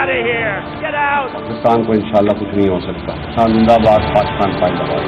पाकिस्तान को इंशाल्लाह कुछ नहीं हो सकता। जिंदाबाद पाकिस्तान जिंदाबाद।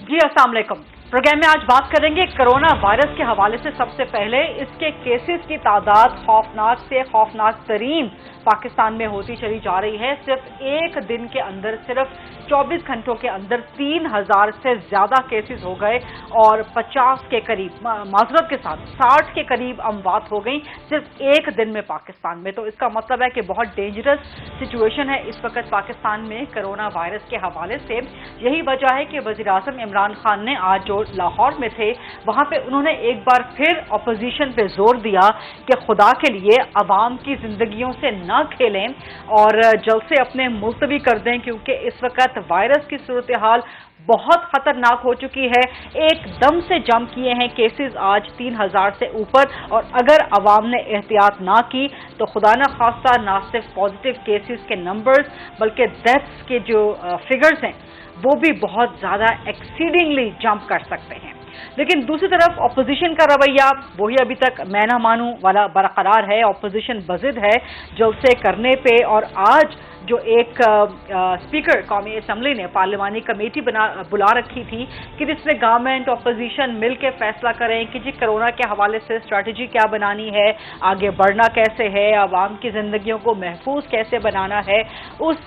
जी अस्सलाम वालेकुम। प्रोग्राम में आज बात करेंगे कोरोना वायरस के हवाले से। सबसे पहले इसके केसेस की तादाद खौफनाक से खौफनाक तरीन पाकिस्तान में होती चली जा रही है। सिर्फ एक दिन के अंदर, सिर्फ 24 घंटों के अंदर 3000 से ज्यादा केसेस हो गए और 50 के करीब, माजरत के साथ 60 के करीब अमवात हो गई सिर्फ एक दिन में पाकिस्तान में। तो इसका मतलब है कि बहुत डेंजरस सिचुएशन है इस वक्त पाकिस्तान में कोरोना वायरस के हवाले से। यही वजह है कि वज़ीर आज़म इमरान खान ने आज जो लाहौर में थे वहां पे उन्होंने एक बार फिर अपोजिशन पे जोर दिया कि खुदा के लिए अवाम की जिंदगियों से न खेलें और जलसे अपने मुलतवी कर दें, क्योंकि इस वक्त वायरस की सूरत हाल बहुत खतरनाक हो चुकी है। एकदम से जंप किए हैं केसेस आज 3000 से ऊपर, और अगर अवाम ने एहतियात ना की तो खुदा न खास्ता ना सिर्फ पॉजिटिव केसेस के नंबर्स बल्कि डेथ्स के जो फिगर्स हैं वो भी बहुत ज़्यादा एक्सीडिंगली जंप कर सकते हैं। लेकिन दूसरी तरफ अपोजिशन का रवैया वही अभी तक मैं ना मानूं वाला बरकरार है। अपोजिशन बजिद है जलसे करने पे, और आज जो एक स्पीकर कौमी असम्बली ने पार्लिमानी कमेटी बुला रखी थी कि जिसमें गवर्नमेंट अपोजिशन मिल के फैसला करें कि जी कोरोना के हवाले से स्ट्रैटेजी क्या बनानी है, आगे बढ़ना कैसे है, आवाम की जिंदगियों को महफूज कैसे बनाना है। उस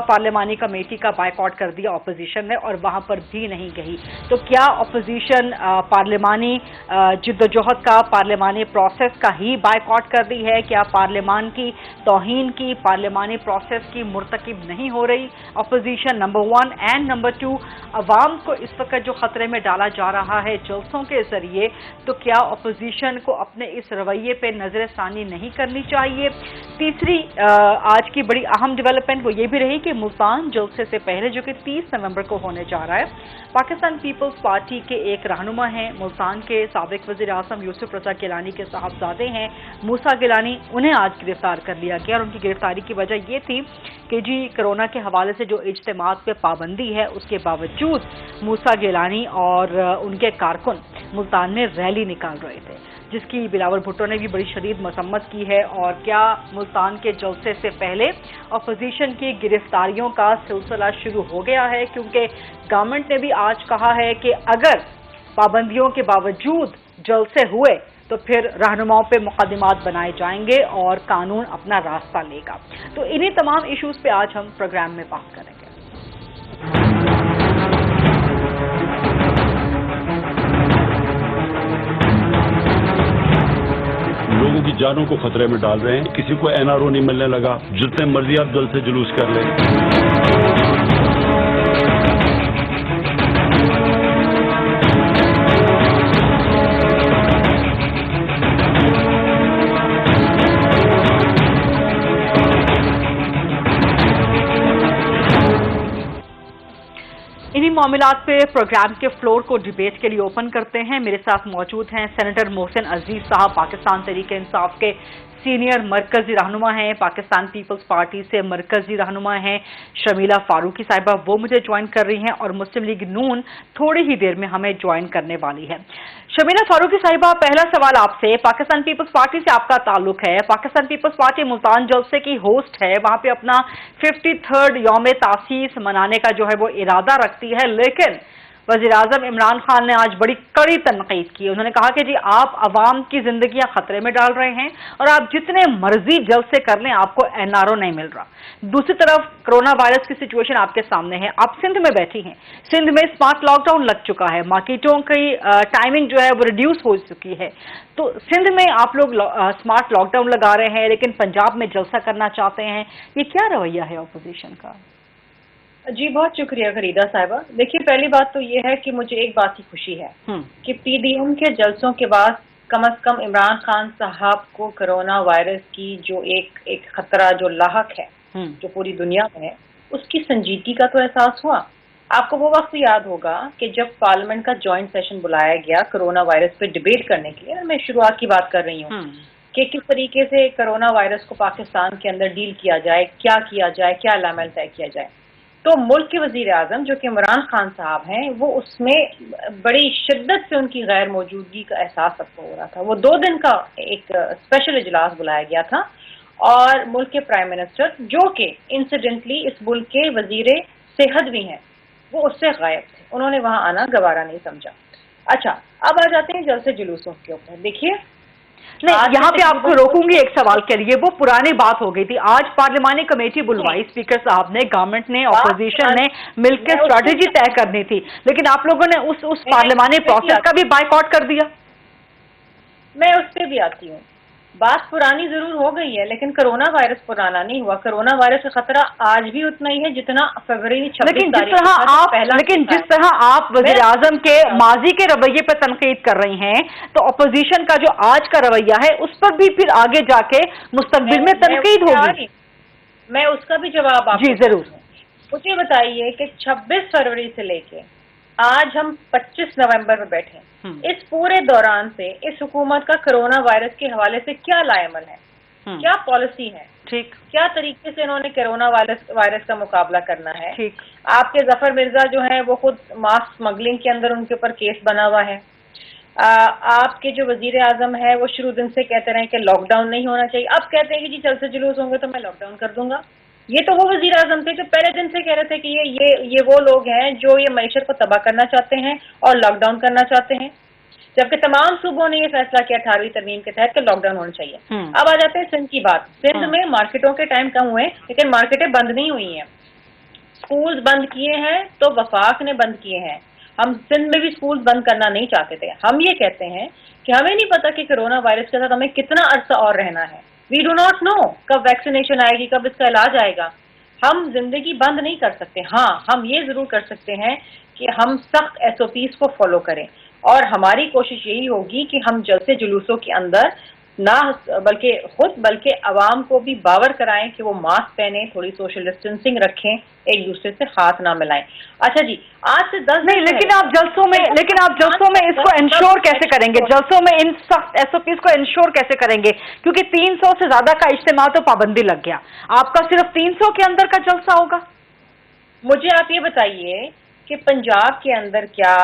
पार्लिमानी कमेटी का बायकॉट कर दिया अपोजिशन ने और वहां पर भी नहीं गई। तो क्या अपोजिशन पार्लिमानी जिद्दोजहद का, पार्लिमानी प्रोसेस का ही बायकॉट कर दी है? क्या पार्लिमान की तौहीन की, पार्लिमानी प्रोसेस की मुर्तकिब नहीं हो रही अपोजिशन? नंबर 1 एंड नंबर 2, अवाम को इस वक्त जो खतरे में डाला जा रहा है जलसों के जरिए, तो क्या अपोजिशन को अपने इस रवैये पे नजर सानी नहीं करनी चाहिए? तीसरी आज की बड़ी अहम डेवलपमेंट वो ये भी रही कि मुल्तान जलसे से पहले, जो कि 30 नवंबर को होने जा रहा है, पाकिस्तान पीपल्स पार्टी के एक रहनुमा हैं, मुल्तान के साबिक वज़ीर आज़म यूसुफ रज़ा गिलानी के साहबजादे हैं मूसा गिलानी, उन्हें आज गिरफ्तार कर लिया गया। और उनकी गिरफ्तारी की वजह ये थी कि जी कोरोना के हवाले से जो इज्तिमात पे पाबंदी है उसके बावजूद मूसा गिलानी और उनके कारकुन मुल्तान में रैली निकाल रहे थे, जिसकी बिलावल भुट्टो ने भी बड़ी शदीद मसम्मत की है। और क्या मुल्तान के जलसे से पहले अपोजिशन की गिरफ्तारियों का सिलसिला शुरू हो गया है? क्योंकि गवर्नमेंट ने भी आज कहा है कि अगर पाबंदियों के बावजूद जलसे हुए तो फिर रहनुमाओं पे मुकदमात बनाए जाएंगे और कानून अपना रास्ता लेगा। तो इन्हीं तमाम इश्यूज पे आज हम प्रोग्राम में बात करेंगे। लोगों की जानों को खतरे में डाल रहे हैं। किसी को एनआरओ नहीं मिलने लगा, जितने मर्जी आप जल्द से जुलूस कर लें। इन्हीं मामलात पे प्रोग्राम के फ्लोर को डिबेट के लिए ओपन करते हैं। मेरे साथ मौजूद हैं सेनेटर मोहसिन अजीज साहब, पाकिस्तान तहरीक इंसाफ के सीनियर मरकजी रहनुमा हैं, पाकिस्तान पीपल्स पार्टी से मरकजी रहनुमा हैं शर्मिला फारूकी साहिबा, वो मुझे ज्वाइन कर रही हैं, और मुस्लिम लीग नून थोड़ी ही देर में हमें ज्वाइन करने वाली है। शर्मिला फारूकी साहिबा, पहला सवाल आपसे, पाकिस्तान पीपल्स पार्टी से आपका ताल्लुक है, पाकिस्तान पीपल्स पार्टी मुल्तान जलसे की होस्ट है, वहां पे अपना 53rd यौम तासीस मनाने का जो है वो इरादा रखती है, लेकिन वज़ीर आज़म इमरान खान ने आज बड़ी कड़ी तनकीद की। उन्होंने कहा कि जी आप अवाम की जिंदगियां खतरे में डाल रहे हैं और आप जितने मर्जी जलसे कर लें आपको एनआरओ नहीं मिल रहा। दूसरी तरफ कोरोना वायरस की सिचुएशन आपके सामने है, आप सिंध में बैठी हैं, सिंध में स्मार्ट लॉकडाउन लग चुका है, मार्केटों की टाइमिंग जो है वो रिड्यूस हो चुकी है, तो सिंध में आप लोग स्मार्ट लॉकडाउन लगा रहे हैं लेकिन पंजाब में जलसा करना चाहते हैं, ये क्या रवैया है अपोजिशन का? जी बहुत शुक्रिया खरीदा साहिबा। देखिए पहली बात तो ये है कि मुझे एक बात की खुशी है कि पीडीएम के जलसों के बाद कम से कम इमरान खान साहब को कोरोना वायरस की जो एक खतरा जो लाहक है जो पूरी दुनिया में है उसकी संजीदगी का तो एहसास हुआ। आपको वो वक्त याद होगा कि जब पार्लियामेंट का जॉइंट सेशन बुलाया गया कोरोना वायरस पे डिबेट करने के लिए, मैं शुरुआत की बात कर रही हूँ کہ کس طریقے سے کرونا وائرس کو پاکستان کے اندر ڈیل کیا جائے، کیا جائے، کیا لامل طے کیا جائے. تو ملک کے وزیر اعظم جو کہ عمران خان صاحب ہیں، وہ اس میں بڑی شدت سے ان کی غیر موجودگی کا احساس سب کو ہو رہا تھا. وہ 2 دن کا ایک اسپیشل اجلاس بلایا گیا تھا اور ملک کے پرائم منسٹر جو کہ انسیڈنٹلی اس ملک کے وزیر صحت بھی ہیں، وہ اس سے غائب تھے. انہوں نے وہاں آنا گوارا نہیں سمجھا. اچھا، اب آ جاتے ہیں جلسے جلوسوں کے اوپر. دیکھیے نہیں، یہاں پہ آپ کو روکوں گی ایک سوال کے لیے. وہ پرانی بات ہو گئی تھی. آج پارلیمانی کمیٹی بلوائی اسپیکر صاحب نے، گورنمنٹ نے، اپوزیشن نے مل کے اسٹریٹجی طے کرنی تھی، لیکن آپ لوگوں نے اس پارلیمانی پروسیس کا بھی بائیک آؤٹ کر دیا. میں اس پہ بھی آتی ہوں. بات پرانی ضرور ہو گئی ہے لیکن کرونا وائرس پرانا نہیں ہوا. کرونا وائرس کا خطرہ آج بھی اتنا ہی ہے جتنا فروری 26 تاریخ. لیکن جس طرح آپ وزیر اعظم کے ماضی کے رویے پہ تنقید کر رہی ہیں، تو اپوزیشن کا جو آج کا رویہ ہے اس پر بھی پھر آگے جا کے مستقبل میں تنقید ہوگی. میں اس کا بھی جواب آپ جی ضرور. مجھے بتائیے کہ 26 فروری سے لے کے آج ہم 25 نومبر میں بیٹھے، اس پورے دوران سے اس حکومت کا کرونا وائرس کے حوالے سے کیا لائحہ ہے، کیا پالیسی ہے، ٹھیک، کیا طریقے سے انہوں نے کرونا وائرس کا مقابلہ کرنا ہے. ٹھیک. آپ کے ظفر مرزا جو ہیں وہ خود ماسک اسمگلنگ کے اندر ان کے اوپر کیس بنا ہوا ہے. آپ کے جو وزیر اعظم ہے وہ شروع دن سے کہتے رہے کہ لاک ڈاؤن نہیں ہونا چاہیے. اب کہتے ہیں کہ جی جلسے جلوس ہوں گے تو میں لاک ڈاؤن کر دوں گا. یہ تو وہ وزیر اعظم تھے جو پہلے دن سے کہہ رہے تھے کہ یہ وہ لوگ ہیں جو یہ معیشت کو تباہ کرنا چاہتے ہیں اور لاک ڈاؤن کرنا چاہتے ہیں، جبکہ تمام صوبوں نے یہ فیصلہ کیا 18ویں ترمیم کے تحت کہ لاک ڈاؤن ہونا چاہیے. اب آ جاتے ہیں سندھ کی بات. سندھ میں مارکیٹوں کے ٹائم کم ہوئے لیکن مارکیٹیں بند نہیں ہوئی ہیں. اسکولز بند کیے ہیں تو وفاق نے بند کیے ہیں. ہم سندھ میں بھی اسکول بند کرنا نہیں چاہتے تھے. ہم یہ کہتے ہیں کہ ہمیں نہیں پتا کہ کرونا وائرس کے ساتھ ہمیں کتنا عرصہ اور رہنا ہے. وی ڈو ناٹ نو کب ویکسینیشن آئے گی، کب اس کا علاج آئے گا. ہم زندگی بند نہیں کر سکتے. ہاں، ہم یہ ضرور کر سکتے ہیں کہ ہم سخت SOPs کو فالو کریں، اور ہماری کوشش یہی ہوگی کہ ہم جلسے جلوسوں کے اندر نہ بلکہ عوام کو بھی باور کرائیں کہ وہ ماسک پہنیں، تھوڑی سوشل ڈسٹینسنگ رکھیں، ایک دوسرے سے ہاتھ نہ ملائیں. اچھا جی، آج سے 10 نہیں، لیکن آپ جلسوں میں اس کو انشور کیسے کریں گے؟ جلسوں میں ان سخت SOPs کو انشور کیسے کریں گے؟ کیونکہ 300 سے زیادہ کا اجتماع تو پابندی لگ گیا. آپ کا صرف 300 کے اندر کا جلسہ ہوگا. مجھے آپ یہ بتائیے کہ پنجاب کے اندر کیا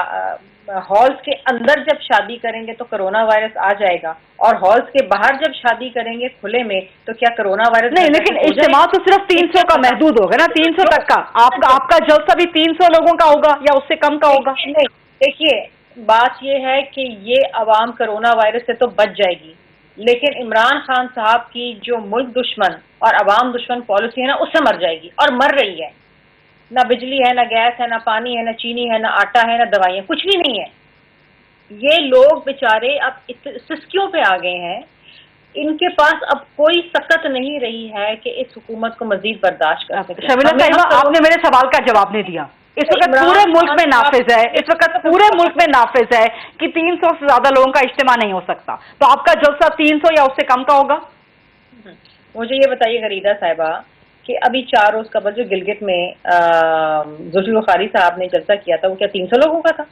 ہالز کے اندر جب شادی کریں گے تو کرونا وائرس آ جائے گا، اور ہالز کے باہر جب شادی کریں گے کھلے میں تو کیا کرونا وائرس نہیں؟ لیکن اجتماع تو صرف 300 کا محدود ہوگا نا، 300 تک کا. آپ کا جلسہ بھی 300 لوگوں کا ہوگا یا اس سے کم کا ہوگا؟ نہیں، دیکھیے بات یہ ہے کہ یہ عوام کرونا وائرس سے تو بچ جائے گی، لیکن عمران خان صاحب کی جو ملک دشمن اور عوام دشمن پالیسی ہے نا، اس سے مر جائے گی، اور مر رہی ہے. نہ بجلی ہے، نہ گیس ہے، نہ پانی ہے، نہ چینی ہے، نہ آٹا ہے، نہ دوائیاں، کچھ بھی نہیں ہے. یہ لوگ بیچارے اب سسکیوں پہ آ گئے ہیں. ان کے پاس اب کوئی سکت نہیں رہی ہے کہ اس حکومت کو مزید برداشت کر سکے. شبیلہ صاحبہ، آپ نے میرے سوال کا جواب نہیں دیا. اس وقت پورے ملک میں نافذ ہے کہ 300 سے زیادہ لوگوں کا اجتماع نہیں ہو سکتا. تو آپ کا جلسہ 300 یا اس سے کم کا ہوگا؟ مجھے یہ بتائیے غریدہ صاحبہ کہ ابھی 4 روز قبل جو گلگت میں ذوالفقار بخاری صاحب نے جلسہ کیا تھا وہ کیا 300 لوگوں کا تھا؟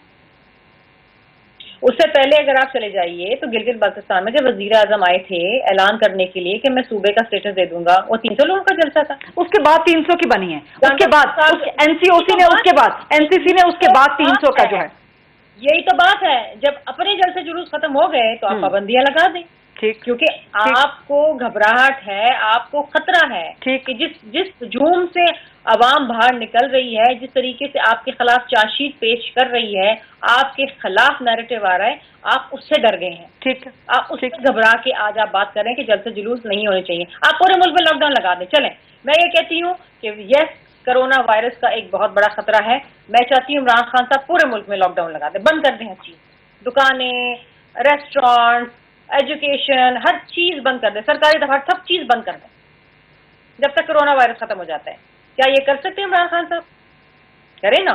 اس سے پہلے اگر آپ چلے جائیے تو گلگت بلتستان میں جب وزیر اعظم آئے تھے اعلان کرنے کے لیے کہ میں صوبے کا اسٹیٹس دے دوں گا، وہ 300 لوگوں کا جلسہ تھا. اس کے بعد 300 کی بنی ہے. اس کے بعد NCOC نے، اس کے بعد NCC نے، اس کے بعد 300 کا جو ہے. یہی تو بات ہے. جب اپنے جلسے جلوس ختم ہو گئے تو آپ پابندیاں لگا دیں، کیونکہ آپ کو گھبراہٹ ہے، آپ کو خطرہ ہے کہ جس ہجوم سے عوام باہر نکل رہی ہے، جس طریقے سے آپ کے خلاف چارج شیٹ پیش کر رہی ہے، آپ کے خلاف نیریٹو آ رہا ہے، آپ اس سے ڈر گئے ہیں. ٹھیک ہے، آپ اس سے گھبرا کے آج آپ بات کر رہے ہیں کہ جلسے جلوس نہیں ہونے چاہیے. آپ پورے ملک میں لاک ڈاؤن لگا دیں. چلیں، میں یہ کہتی ہوں کہ یس، کرونا وائرس کا ایک بہت بڑا خطرہ ہے. میں چاہتی ہوں عمران خان صاحب پورے ملک میں لاک ڈاؤن لگا دیں، بند کر دیں ہر چیز، دکانیں، ریسٹورینٹ، ایجوکیشن، ہر چیز بند کر دیں، سرکاری دفاتر، سب چیز بند کر دیں جب تک کرونا وائرس ختم ہو جاتا ہے. کیا یہ کر سکتے ہیں عمران خان صاحب؟ کریں نا.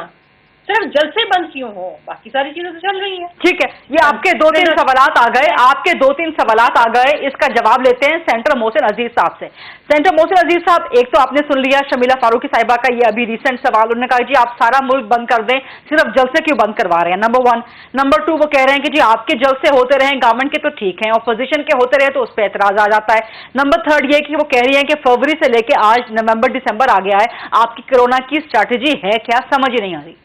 صرف جلسے بند کیوں ہو, باقی ساری چیزیں تو چل رہی ہیں. ٹھیک ہے, یہ آپ کے 2-3 سوالات آ گئے, اس کا جواب لیتے ہیں سینٹر محسن عزیز صاحب سے. سینٹر محسن عزیز صاحب, ایک تو آپ نے سن لیا شمیلہ فاروقی صاحبہ کا یہ ابھی ریسنٹ سوال, انہوں نے کہا جی آپ سارا ملک بند کر دیں, صرف جلسے کیوں بند کروا رہے ہیں, نمبر 1. نمبر 2, وہ کہہ رہے ہیں کہ جی آپ کے جلسے ہوتے رہیں گورنمنٹ کے تو ٹھیک ہیں, اپوزیشن کے ہوتے رہے تو اس پہ اعتراض آ جاتا ہے. نمبر 3 یہ کہ وہ کہہ رہی ہیں کہ فروری سے لے کے آج نومبر دسمبر آ گیا ہے, آپ کی کورونا کی اسٹریٹجی ہے کیا, سمجھ ہی نہیں آ رہی.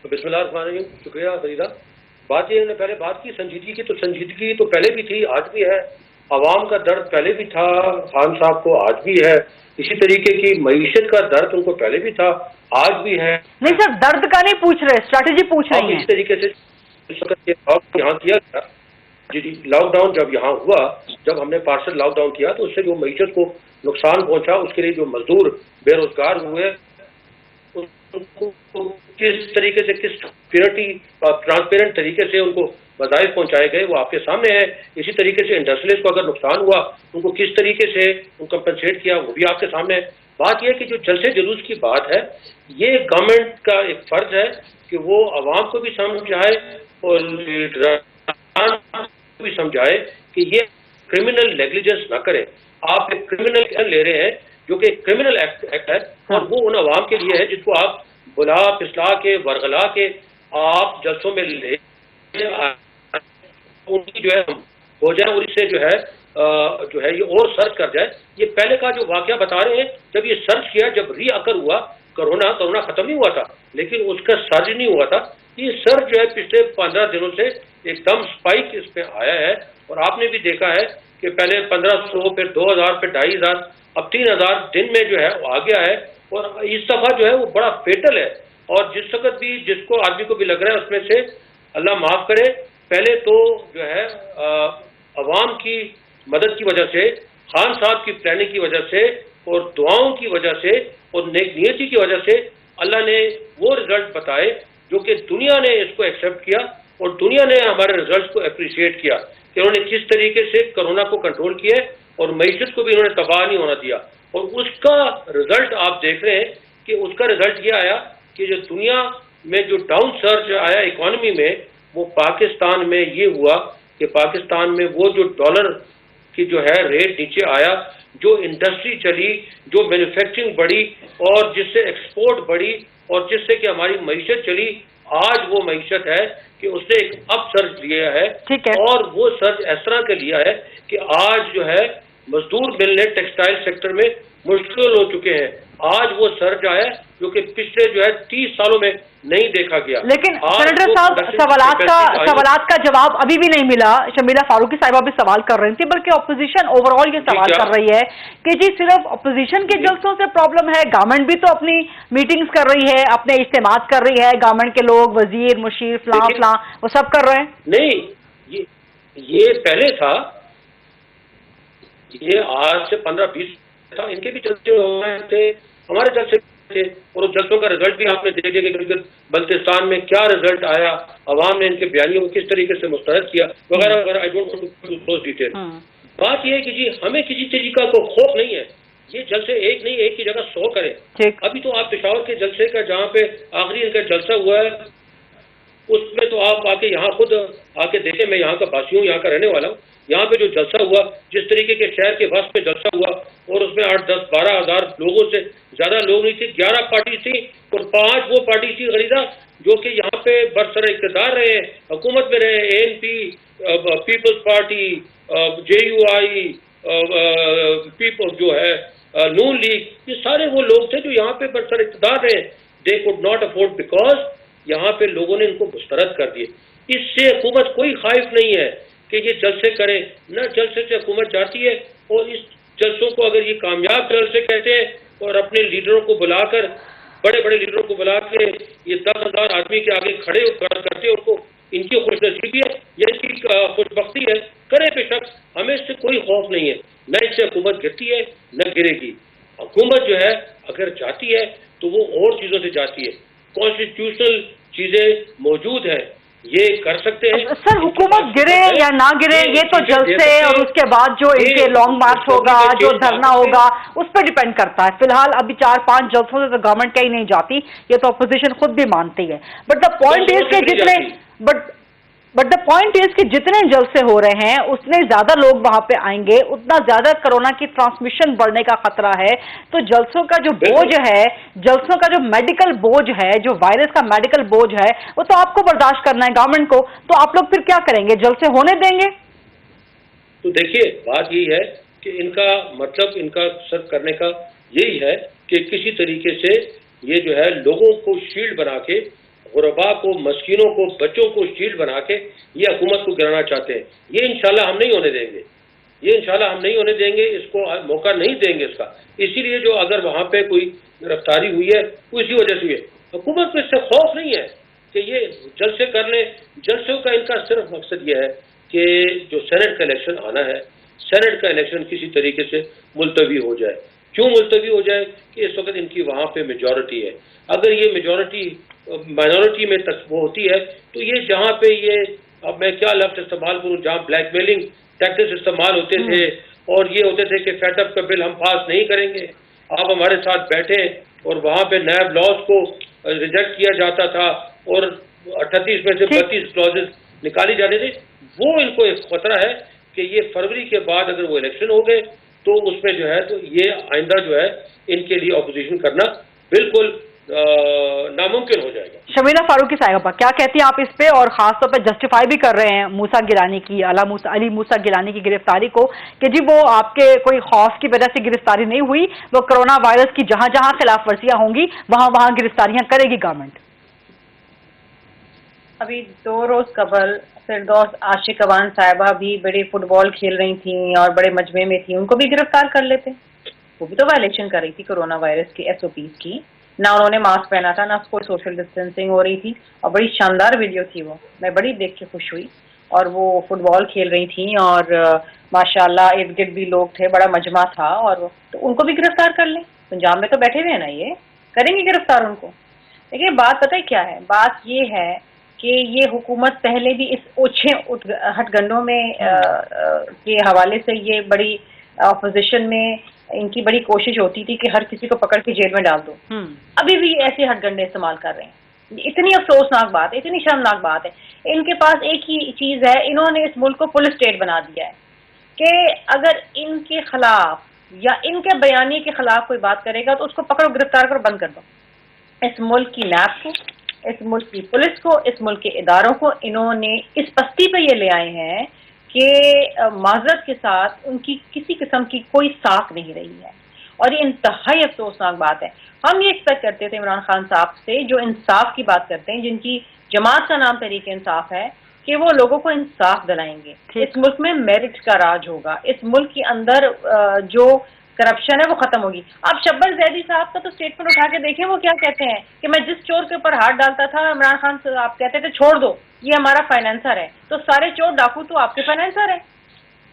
بسم اللہ الرحمن الرحیم. شکریہ فریدہ. بات یہ نے پہلے بات کی سنجیدگی کی, تو سنجیدگی تو پہلے بھی تھی, آج بھی ہے. عوام کا درد پہلے بھی تھا خان صاحب کو, آج بھی ہے. اسی طریقے کی معیشت کا درد ان کو پہلے بھی تھا, آج بھی ہے. نہیں سر, درد کا نہیں پوچھ رہے, اسٹریٹجی پوچھ رہے ہیں. اس طریقے سے یہاں کیا گیا, جی لاک ڈاؤن جب یہاں ہوا, جب ہم نے پارشل لاک ڈاؤن کیا تو اس سے جو معیشت کو نقصان پہنچا, اس کے لیے جو مزدور بے روزگار ہوئے کس طریقے سے, کس ٹرانسپیرنٹ طریقے سے ان کو وظائف پہنچائے گئے وہ آپ کے سامنے ہے. اسی طریقے سے انڈسٹریز کو اگر نقصان ہوا ان کو کس طریقے سے ان کمپنسیٹ کیا وہ بھی آپ کے سامنے ہے. بات یہ ہے کہ جو جلسے جلوس کی بات ہے, یہ گورنمنٹ کا ایک فرض ہے کہ وہ عوام کو بھی سمجھائے اور بھی سمجھائے کہ یہ کرمنل نیگلیجنس نہ کرے. آپ ایک کرمنل ایکشن لے رہے ہیں جو کہ ایک کرمنل ایکٹ ہے, اور وہ ان عوام کے لیے ہے جس کو آپ بلا پسلا کے ورغلا کے آپ جلسوں میں لے ان کی جو ہے ہو جائے, اور اس سے جو ہے یہ اور سرچ کر جائے. یہ پہلے کا جو واقعہ بتا رہے ہیں, جب یہ سرچ کیا, جب ری اکر ہوا کرونا ختم نہیں ہوا تھا لیکن اس کا سرج نہیں ہوا تھا. یہ سرج جو ہے پچھلے 15 دنوں سے ایک دم سپائک اس پہ آیا ہے, اور آپ نے بھی دیکھا ہے کہ پہلے 1500, پھر 2000, پھر 2500, اب 3000 دن میں جو ہے وہ آ گیا ہے. اور اس دفعہ جو ہے وہ بڑا فیٹل ہے, اور جس وقت بھی جس کو آدمی کو بھی لگ رہا ہے اس میں سے اللہ معاف کرے, پہلے تو جو ہے عوام کی مدد کی وجہ سے, خان صاحب کی پلاننگ کی وجہ سے, اور دعاؤں کی وجہ سے, اور نیک نیتی کی وجہ سے اللہ نے وہ رزلٹ بتائے جو کہ دنیا نے اس کو ایکسیپٹ کیا, اور دنیا نے ہمارے رزلٹس کو اپریشیٹ کیا کہ انہوں نے کس طریقے سے کرونا کو کنٹرول کیا, اور معیشت کو بھی انہوں نے تباہ نہیں ہونا دیا. اور اس کا رزلٹ آپ دیکھ رہے ہیں کہ اس کا رزلٹ یہ آیا کہ جو دنیا میں جو ڈاؤن سرج آیا اکانومی میں, وہ پاکستان میں یہ ہوا کہ پاکستان میں وہ جو ڈالر کی جو ہے ریٹ نیچے آیا, جو انڈسٹری چلی, جو مینوفیکچرنگ بڑھی, اور جس سے ایکسپورٹ بڑھی, اور جس سے کہ ہماری معیشت چلی, آج وہ معیشت ہے کہ اس نے ایک اپ سرج لیا ہے. اور وہ سرج اس طرح کا لیا ہے کہ آج جو ہے مزدور ملنے ٹیکسٹائل سیکٹر میں مشکل ہو چکے ہیں. آج وہ سرج آیا جو کہ پچھلے جو ہے 30 سالوں میں نہیں دیکھا گیا. لیکن سینیٹر صاحب, سوالات کا جواب ابھی بھی نہیں ملا. شمیلہ فاروقی صاحبہ بھی سوال کر رہی تھی, بلکہ اپوزیشن اوور آل یہ سوال کر رہی ہے کہ جی صرف اپوزیشن کے جلسوں سے پرابلم ہے, گورنمنٹ بھی تو اپنی میٹنگز کر رہی ہے, اپنے اجتماعات کر رہی ہے, گورنمنٹ کے لوگ وزیر مشیر فلاں وہ سب کر رہے ہیں. نہیں, یہ پہلے تھا, یہ آج سے 15-20 تھا, ان کے بھی جلسے ہو رہے تھے, ہمارے جلسے تھے, اور اس جلسوں کا رزلٹ بھی آپ نے دیکھے کہ بلتستان میں کیا رزلٹ آیا, عوام نے ان کے بیانیوں کو کس طریقے سے مسترد کیا وغیرہ وغیرہ. I don't want to close detail. بات یہ ہے کہ جی ہمیں کسی طریقہ کو خوف نہیں ہے, یہ جلسے ایک نہیں, ایک کی جگہ 100 کریں. ابھی تو آپ پشاور کے جلسے کا جہاں پہ آخری ان کا جلسہ ہوا ہے اس میں تو آپ آ کے یہاں خود آ کے دیکھیں, میں یہاں کا باسی ہوں, یہاں کا رہنے والا ہوں. یہاں پہ جو جلسہ ہوا, جس طریقے کے شہر کے وسط میں جلسہ ہوا, اور اس میں 8-10-12 ہزار لوگوں سے زیادہ لوگ نہیں تھے, 11 پارٹی تھی, اور 5 وہ پارٹی تھی غریدہ جو کہ یہاں پہ برسر اقتدار رہے ہیں, حکومت میں رہے, ANP, پیپلز پارٹی, JUI, پیپل جو ہے نون لیگ, یہ سارے وہ لوگ تھے جو یہاں پہ برسر اقتدار رہے. They could not afford because یہاں پہ لوگوں نے ان کو مسترد کر دیے. اس سے حکومت کوئی خائف نہیں ہے کہ یہ جلسے کریں, نہ جلسے سے حکومت جاتی ہے. اور اس جلسوں کو اگر یہ کامیاب جلسے کہتے ہیں, اور اپنے لیڈروں کو بلا کر, بڑے بڑے لیڈروں کو بلا کے یہ 10,000 آدمی کے آگے کھڑے کرتے, ان کو ان کی خوش نصیبی ہے یا ان کی خوش بختی ہے, کرے بے شک, ہمیں اس سے کوئی خوف نہیں ہے. نہ اس سے حکومت گرتی ہے نہ گرے گی. حکومت جو ہے اگر جاتی ہے تو وہ اور چیزوں سے جاتی ہے, کانسٹیٹیوشنل چیزیں موجود ہیں. ये कर सकते हैं। सर हुकूमत गिरे या ना गिरे ये तो जलसे और उसके बाद जो इनके लॉन्ग मार्च होगा, जो धरना होगा, उस पर डिपेंड करता है। फिलहाल अभी 4-5 जलसों से तो गवर्नमेंट कहीं नहीं जाती, ये तो अपोजिशन खुद भी मानती है। बट द पॉइंट इज कि जितने बट द पॉइंट इज कि जितने जलसे हो रहे हैं उतने ज्यादा लोग वहां पे आएंगे, उतना ज्यादा कोरोना की ट्रांसमिशन बढ़ने का खतरा है। तो जलसों का जो बोझ है, जलसों का जो मेडिकल बोझ है, जो वायरस का मेडिकल बोझ है, वो तो आपको बर्दाश्त करना है गवर्नमेंट को। तो आप लोग फिर क्या करेंगे, जलसे होने देंगे? तो देखिए बात यही है कि इनका मतलब इनका सर्व करने का यही है कि किसी तरीके से ये जो है लोगों को शील्ड बना के, गुरबा को, मस्कीनों को, बच्चों को शील्ड बना के ये हुकूमत को गिराना चाहते हैं। ये इंशाल्लाह हम नहीं होने देंगे, ये इंशाल्लाह हम नहीं होने देंगे, इसको मौका नहीं देंगे इसका। इसीलिए जो अगर वहाँ पे कोई गिरफ्तारी हुई है वो इसी वजह से हुई है। हुकूमत को इससे खौफ नहीं है कि ये जलसे कर लें। जलसों का इनका सिर्फ मकसद ये है कि जो सेनेट का इलेक्शन आना है, सेनेट का इलेक्शन किसी तरीके से मुलतवी हो जाए। क्यों मुलतवी हो जाए? कि इस वक्त इनकी वहाँ पे मेजॉरिटी है। अगर ये मेजॉरिटी माइनॉरिटी में तक वो होती है तो ये जहाँ पे ये, अब मैं क्या लफ्ज़ इस्तेमाल करूँ, जहाँ ब्लैकमेलिंग टैक्टिक्स इस्तेमाल होते थे और ये होते थे कि फेटअप का बिल हम पास नहीं करेंगे, आप हमारे साथ बैठें, और वहाँ पे नैब लॉज को रिजेक्ट किया जाता था और 38 में से 32 क्लॉजेस निकाली जाती थी। वो इनको एक खतरा है कि ये फरवरी के बाद अगर वो इलेक्शन हो गए तो उसमें जो है तो ये आइंदा जो है इनके लिए अपोजिशन करना बिल्कुल नामुमकिन हो जाएगा। शमीना फारूकी साहिबा क्या कहती हैं आप इस पे, और खासतौर पे जस्टिफाई भी कर रहे हैं मूसा गिलानी की, अली मूसा गिलानी की गिरफ्तारी को कि जी वो आपके कोई खौफ की वजह से गिरफ्तारी नहीं हुई, वो कोरोना वायरस की जहां जहां खिलाफ वर्जियां होंगी वहां वहां गिरफ्तारियां करेगी गवर्नमेंट। अभी 2 रोज कबल फिरदौस आशिक अवान साहिबा भी बड़े फुटबॉल खेल रही थी और बड़े मजमे में थी, उनको भी गिरफ्तार कर लेते। वो भी तो वायलेशन कर रही थी कोरोना वायरस की SOPs की, ना उन्होंने मास्क पहना था, ना कोई सोशल डिस्टेंसिंग हो रही थी, और बड़ी शानदार वीडियो थी वो, मैं बड़ी देख के खुश हुई। और वो फुटबॉल खेल रही थी और माशाल्लाह इर्द गिर्द भी लोग थे, बड़ा मजमा था, और तो उनको भी गिरफ्तार कर लें। पंजाब में तो बैठे हुए हैं ना, ये करेंगे गिरफ्तार उनको। देखिए बात पता है क्या है, बात ये है कि ये हुकूमत पहले भी इस ओछे हथगंडों में के हवाले से ये बड़ी अपोजिशन में इनकी बड़ी कोशिश होती थी कि हर किसी को पकड़ के जेल में डाल दो। अभी भी ऐसे हथगंडे इस्तेमाल कर रहे हैं। इतनी अफसोसनाक बात है, इतनी शर्मनाक बात है। इनके पास एक ही चीज है, इन्होंने इस मुल्क को फुल स्टेट बना दिया है कि अगर इनके खिलाफ या इनके बयानी के खिलाफ कोई बात करेगा तो उसको पकड़ो, गिरफ्तार करो, बंद कर दो। इस मुल्क की नैब को, इस मुल्क की पुलिस को, इस मुल्क के इदारों को इन्होंने इस पस्ती पे ये ले आए हैं कि माजरत के साथ उनकी किसी किस्म की कोई साख नहीं रही है, और ये इंतहाई अफसोसनाक बात है। हम ये एक्सपेक्ट करते थे इमरान खान साहब से, जो इंसाफ की बात करते हैं, जिनकी जमात का नाम तहरीक इंसाफ है, कि वो लोगों को इंसाफ दिलाएंगे। इस मुल्क में मेरिट का राज होगा, इस मुल्क के अंदर जो करप्शन है वो खत्म होगी। आप शब्बर जैदी साहब का तो स्टेटमेंट उठा के देखें, वो क्या कहते हैं कि मैं जिस चोर के ऊपर हाथ डालता था इमरान खान साहब कहते थे छोड़ दो, ये हमारा फाइनेंसर है। तो सारे चोर डाकू तो आपके फाइनेंसर है,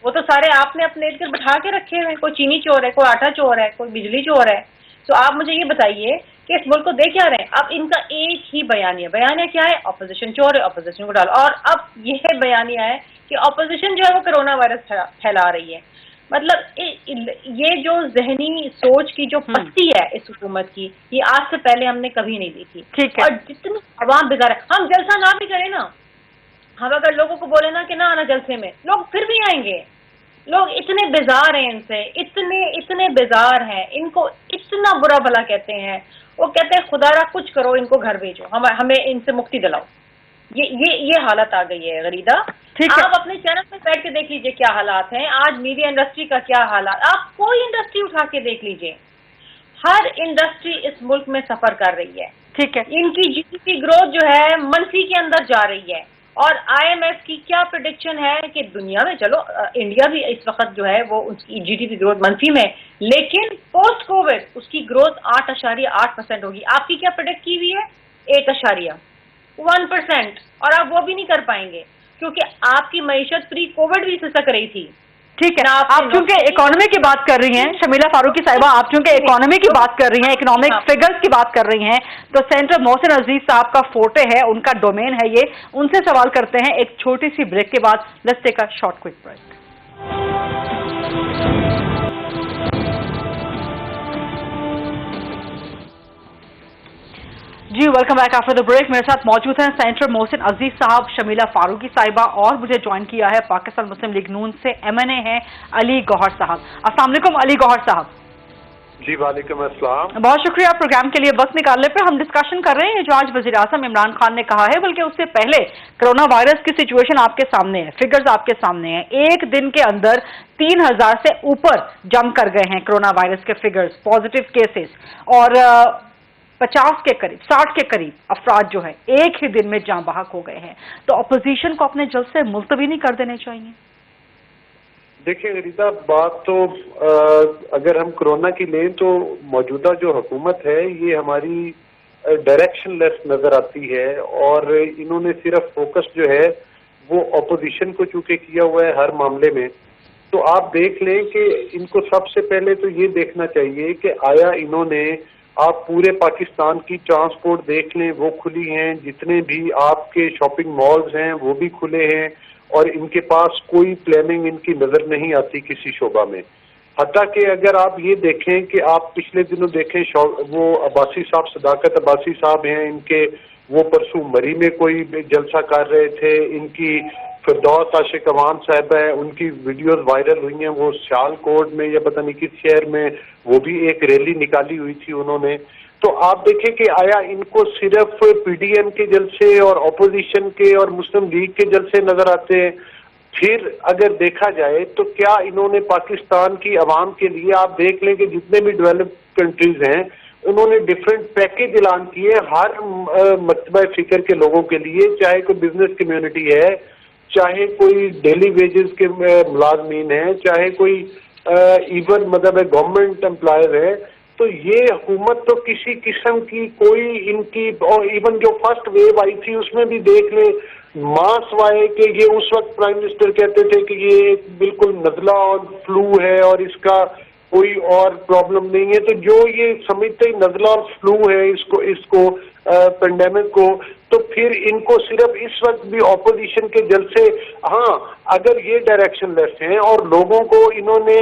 वो तो सारे आपने अपने इर्द गिर्द बैठा के रखे हुए। कोई चीनी चोर है, कोई आटा चोर है, कोई बिजली चोर है। तो आप मुझे ये बताइए कि इस मुल्क को दे क्या रहे हैं? अब इनका एक ही बयानिया क्या है, अपोजिशन चोर है, अपोजिशन को डालो। और अब यह बयानिया है कि अपोजिशन जो है वो कोरोना वायरस फैला रही है। मतलब ये जो जहनी सोच की जो पस्ती है इस हुकूमत की, ये आज से पहले हमने कभी नहीं देखी। ठीक है। और जितनी अवाम बेजार है, हम जलसा ना भी करें ना, हम अगर लोगों को बोले ना कि ना आना जलसे में, लोग फिर भी आएंगे। लोग इतने बेजार हैं इनसे, इतने बेजार हैं, इनको इतना बुरा भला कहते हैं। वो कहते हैं खुदारा कुछ करो, इनको घर भेजो, हमें इनसे मुक्ति दिलाओ। ये हालत आ गई है गरीदा। आप अपने चैनल पे बैठ के देख लीजिए क्या हालात हैं आज मीडिया इंडस्ट्री का, क्या हालात। आप कोई इंडस्ट्री उठा के देख लीजिए, हर इंडस्ट्री इस मुल्क में सफर कर रही है। ठीक है। इनकी GDP ग्रोथ जो है मनफी के अंदर जा रही है, और IMF की क्या प्रेडिक्शन है कि दुनिया में, चलो इंडिया भी इस वक्त जो है वो उसकी GDP ग्रोथ मनफी में, लेकिन पोस्ट कोविड उसकी ग्रोथ 8.8% होगी। आपकी क्या प्रेडिक्ट की हुई है? 1%, और आप वो भी नहीं कर पाएंगे क्योंकि आपकी मईशत प्री कोविड भी खिसक रही थी। ठीक है, आप चूंकि इकोनॉमी की बात कर रही हैं शमीला फारूकी साहिबा, आप चूंकि इकोनॉमी की बात कर रही हैं, इकोनॉमिक फिगर्स की बात कर रही हैं, तो सेनेटर मोहसिन अजीज साहब का फोटे है, उनका डोमेन है ये, उनसे सवाल करते हैं एक छोटी सी ब्रेक के बाद। Let's take a short quick break. जी welcome back after the break. मेरे साथ मौजूद हैं सेनेटर मोहसिन अजीज साहब, शमीला फारूकी साहिबा और मुझे ज्वाइन किया है पाकिस्तान मुस्लिम लीग नून से MNA हैं अली गौहर साहब। अस्सलाम वालेकुम अली गौहर साहब। जी वालेकुम अस्सलाम। बहुत शुक्रिया प्रोग्राम के लिए वक्त निकालने पे। हम डिस्कशन कर रहे हैं जो आज वज़ीर आज़म इमरान खान ने कहा है, बल्कि उससे पहले कोरोना वायरस की सिचुएशन आपके सामने है, फिगर्स आपके सामने है। एक दिन के अंदर 3000 से ऊपर जंप कर गए हैं कोरोना वायरस के फिगर्स, पॉजिटिव केसेस, और 50 के करीब 60 के करीब अफराद जो है एक ही दिन में जान बहक हो गए हैं। तो अपोजिशन को अपने जल्द से मुलतवी नहीं कर देने चाहिए? देखिए रीता, बात तो अगर हम कोरोना की लें तो मौजूदा जो हुकूमत है ये हमारी डायरेक्शन लेस नजर आती है, और इन्होंने सिर्फ फोकस जो है वो अपोजिशन को चूंकि किया हुआ है हर मामले में। तो आप देख लें कि इनको सबसे पहले तो ये देखना चाहिए कि आया इन्होंने, आप पूरे पाकिस्तान की ट्रांसपोर्ट देख लें, वो खुली हैं, जितने भी आपके शॉपिंग मॉल्स हैं वो भी खुले हैं, और इनके पास कोई प्लानिंग इनकी नजर नहीं आती किसी शोबा में। हत्ता कि अगर आप ये देखें कि आप पिछले दिनों देखें, वो अब्बासी साहब, सदाकत अब्बासी साहब हैं, इनके वो परसों मरी में कोई जलसा कर रहे थे, इनकी फिरदौस आशिक अवान साहब है, उनकी वीडियोस वायरल हुई हैं, वो सियालकोट में या पता नहीं किस शहर में वो भी एक रैली निकाली हुई थी उन्होंने। तो आप देखें कि आया इनको सिर्फ PDM के जलसे और अपोजिशन के और मुस्लिम लीग के जलसे नजर आते हैं? फिर अगर देखा जाए तो क्या इन्होंने पाकिस्तान की आवाम के लिए, आप देख लें कि जितने भी डेवलप्ड कंट्रीज हैं उन्होंने डिफरेंट पैकेज ऐलान किए हर मर्तबा फिक्र के लोगों के लिए, चाहे कोई बिजनेस कम्युनिटी है, चाहे कोई डेली वेजेस के मुलाजमीन है, चाहे कोई इवन मतलब गवर्नमेंट एम्प्लॉयर है। तो ये हुकूमत तो किसी किस्म की कोई इनकी, और इवन जो फर्स्ट वेव आई थी उसमें भी देख ले, मास वाए कि ये उस वक्त प्राइम मिनिस्टर कहते थे कि ये बिल्कुल नजला और फ्लू है और इसका कोई और प्रॉब्लम नहीं है। तो जो ये समझते नजला और फ्लू है इसको पेंडेमिक को, तो फिर इनको सिर्फ इस वक्त भी ऑपोजिशन के जलसे, हाँ अगर ये डायरेक्शन लेस हैं और लोगों को इन्होंने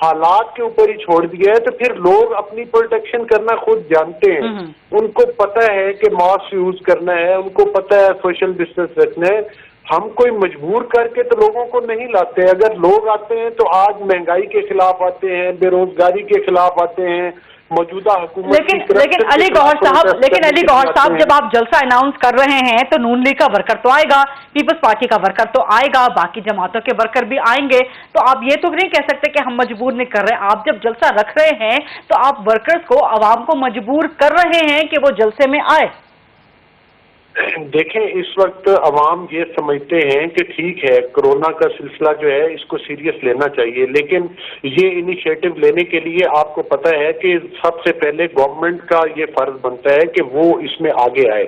हालात के ऊपर ही छोड़ दिया है, तो फिर लोग अपनी प्रोटेक्शन करना खुद जानते हैं। उनको पता है कि मास्क यूज करना है, उनको पता है सोशल डिस्टेंस रखना है। हम कोई मजबूर करके तो लोगों को नहीं लाते। अगर लोग आते हैं तो आज महंगाई के खिलाफ आते हैं, बेरोजगारी के खिलाफ आते हैं, मौजूदा हुकूमत। लेकिन अली गौहर साहब, जब आप जलसा अनाउंस कर रहे हैं तो नून लीग का वर्कर तो आएगा, पीपल्स पार्टी का वर्कर तो आएगा, बाकी जमातों के वर्कर भी आएंगे। तो आप ये तो नहीं कह सकते कि हम मजबूर नहीं कर रहे। आप जब जलसा रख रहे हैं तो आप वर्कर्स को, आवाम को मजबूर कर रहे हैं कि वो जलसे में आए। देखें, इस वक्त अवाम ये समझते हैं कि ठीक है कोरोना का सिलसिला जो है इसको सीरियस लेना चाहिए, लेकिन ये इनिशिएटिव लेने के लिए आपको पता है कि सबसे पहले गवर्नमेंट का ये फर्ज बनता है कि वो इसमें आगे आए।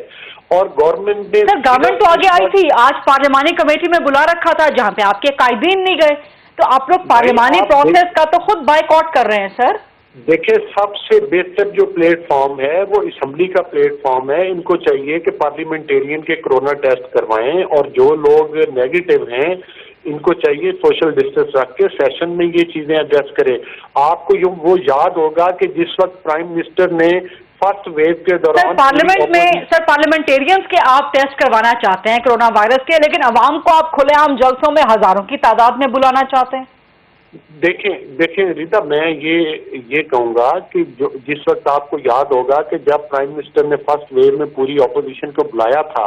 और गवर्नमेंट ने, सर गवर्नमेंट तो आगे आई थी, आज पार्लिमानी कमेटी में बुला रखा था जहां पे आपके कायदीन नहीं गए। तो आप लोग पार्लिमानी प्रोसेस का तो खुद बायकॉट कर रहे हैं सर। देखिए, सबसे बेहतर जो प्लेटफॉर्म है वो असेंबली का प्लेटफॉर्म है। इनको चाहिए कि पार्लियामेंटेरियन के कोरोना टेस्ट करवाएं, और जो लोग नेगेटिव हैं इनको चाहिए सोशल डिस्टेंस रख के सेशन में ये चीजें एड्रेस करें। आपको वो याद होगा कि जिस वक्त प्राइम मिनिस्टर ने फर्स्ट वेव के दौरान पार्लियामेंट में, सर पार्लियामेंटेरियंस के आप टेस्ट करवाना चाहते हैं कोरोना वायरस के, लेकिन अवाम को आप खुलेआम जलसों में हजारों की तादाद में बुलाना चाहते हैं। देखें रीता, मैं ये कहूंगा कि जिस वक्त आपको याद होगा कि जब प्राइम मिनिस्टर ने फर्स्ट वेव में पूरी ऑपोजिशन को बुलाया था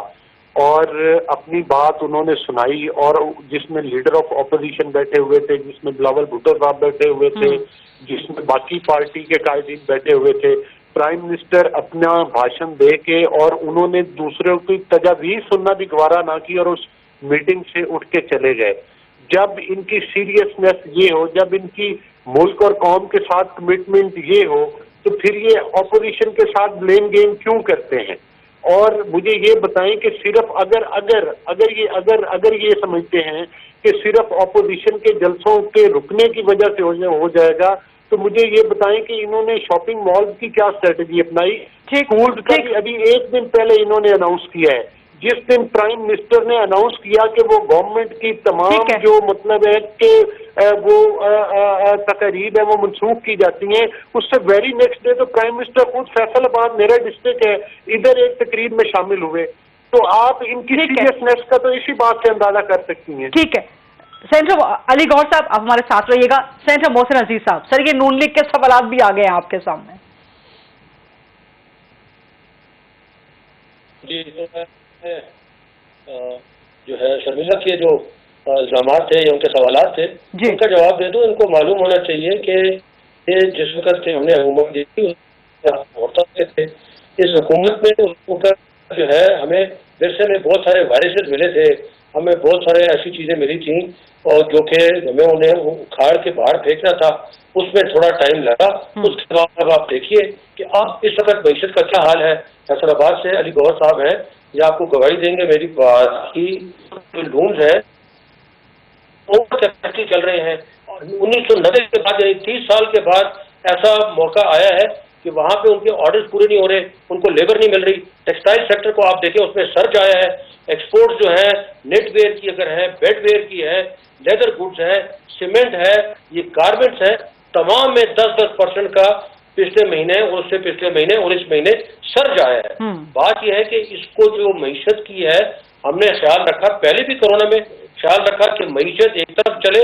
और अपनी बात उन्होंने सुनाई, और जिसमें लीडर ऑफ ऑपोजिशन बैठे हुए थे, जिसमें बिलावल भुट्टो साहब बैठे हुए थे, जिसमें बाकी पार्टी के कायदीन बैठे हुए थे, प्राइम मिनिस्टर अपना भाषण दे के और उन्होंने दूसरों की तजावीज सुनना भी गवारा ना की और उस मीटिंग से उठ के चले गए। जब इनकी सीरियसनेस ये हो, जब इनकी मुल्क और कौम के साथ कमिटमेंट ये हो, तो फिर ये ऑपोजिशन के साथ ब्लेम गेम क्यों करते हैं? और मुझे ये बताएं कि सिर्फ अगर ये समझते हैं کہ صرف اپوزیشن کے جلسوں کے رکنے کی وجہ سے ہو جائے گا، تو مجھے یہ بتائیں کہ انہوں نے شاپنگ مالز کی کیا اسٹریٹجی اپنائی؟ اسکولز کا بھی ابھی ایک دن پہلے انہوں نے اناؤنس کیا ہے، جس دن پرائم منسٹر نے اناؤنس کیا کہ وہ گورنمنٹ کی تمام جو مطلب ہے کہ وہ تقریب ہے وہ منسوخ کی جاتی ہیں، اس سے ویری نیکسٹ ڈے تو پرائم منسٹر خود فیصل آباد میرا ڈسٹرکٹ ہے ادھر ایک تقریب میں شامل ہوئے، تو آپ ان کی سیریسنیس کا تو اسی بات سے اندازہ کر سکتی ہیں۔ ٹھیک ہے سینیٹر علی گور صاحب آپ ہمارے ساتھ رہیے گا۔ سینیٹر محسن عزیز صاحب، سر یہ نون لیگ کے سوالات بھی آ گئے ہیں آپ کے سامنے۔ جی جو ہے شرمیلا کے جو الزامات تھے یا ان کے سوالات تھے ان کا جواب دے دوں۔ ان کو معلوم ہونا چاہیے کہ جس وقت ہم نے حکومت دی تھی تھے اس حکومت میں جو ہے ہمیں ورثے میں بہت سارے وائرسز ملے تھے، ہمیں بہت سارے ایسی چیزیں ملی تھیں اور جو کہ ہمیں انہیں اکھاڑ کے باہر پھینکنا تھا، اس میں تھوڑا ٹائم لگا۔ اس کے بعد اب آپ دیکھیے کہ اب اس وقت معیشت کا کیا حال ہے۔ فیصل آباد سے علی گور صاحب ہیں، یہ آپ کو گواہی دیں گے میری بات کی، جو لومز ہیں اوور کیپیسٹی چل رہے ہیں۔ 1990 کے بعد یعنی 30 سال کے بعد ایسا موقع آیا ہے کہ وہاں پہ ان کے آرڈرز پورے نہیں ہو رہے، ان کو لیبر نہیں مل رہی۔ ٹیکسٹائل سیکٹر کو آپ دیکھیں، اس میں سرج آیا ہے۔ ایکسپورٹ جو ہے نیٹ ویئر کی اگر ہے، بیڈ ویئر کی ہے، لیدر گڈز ہے، سیمنٹ ہے، یہ گارمنٹس ہے، تمام میں 10% کا پچھلے مہینے اور اس سے پچھلے مہینے اور اس مہینے سرج آیا ہے۔ بات یہ ہے کہ اس کو جو معیشت کی ہے ہم نے خیال رکھا، پہلے بھی کورونا میں خیال رکھا کہ معیشت ایک طرف چلے